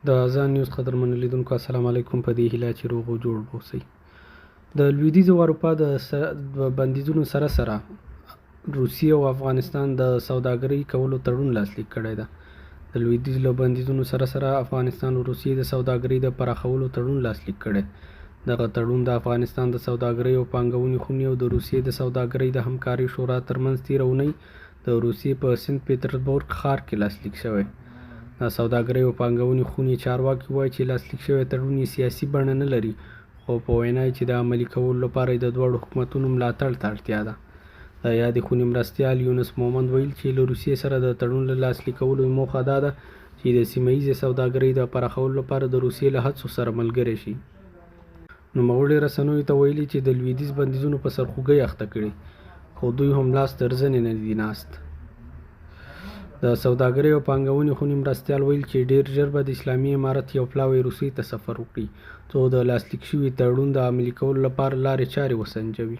د اذان نیوز قدرمنو لیدونکو السلام علیکم. په دې هیله چې روغ او جوړ اوسئ. د لویدیځې اروپا د بندیزونو سره سره روسیې او افغانستان د سوداګرۍ کولو تړون لاسلیک کړی ده. د لویدیځ له بندیزونو سره سره افغانستان او روسیې د سوداګرۍ د پراخولو تړون لاسلیک کړی. دغه تړون د افغانستان د سوداګرۍ او پانګونې خونې او د روسیې د سوداګرۍ د همکارۍ شورا ترمنځ تېره اونۍ د روسیې په سنت پیټرزبورګ ښار کې لاسلیک شوی. د سوداګرۍ او پانګونې خونې چارواکي وایي چې لاسلیک شوی تړون یې سیاسي بڼه نه لري، خو په وینا یې چې د عملي کولو لپاره د دواړو حکومتونو ملاتړ ته اړتیا ده. د یادې خونې مرستیال یونس مومند ویل چې له روسیې سره د تړون له لاسلیک کولو موخه دا ده چې د سیمه ییزې سوداګرۍ د پراخولو لپاره د روسیې له هڅو سره ملګری شي. نوموړي رسنیو ته ویلي چې د لویدیځ بندیزونو په سرخوږۍ اخته کړي، خو دوی هم لاس تر زنې نه دي ناست. د سوداګرۍ او پانګونې خونې مرستیال ویل چې ډېر ژر به د اسلامي امارت یو پلاوی روسیې ته سفر وکړي څو د لاسلیک شوي تړون د عملي کولو لپاره لارې چارې وسنجوي.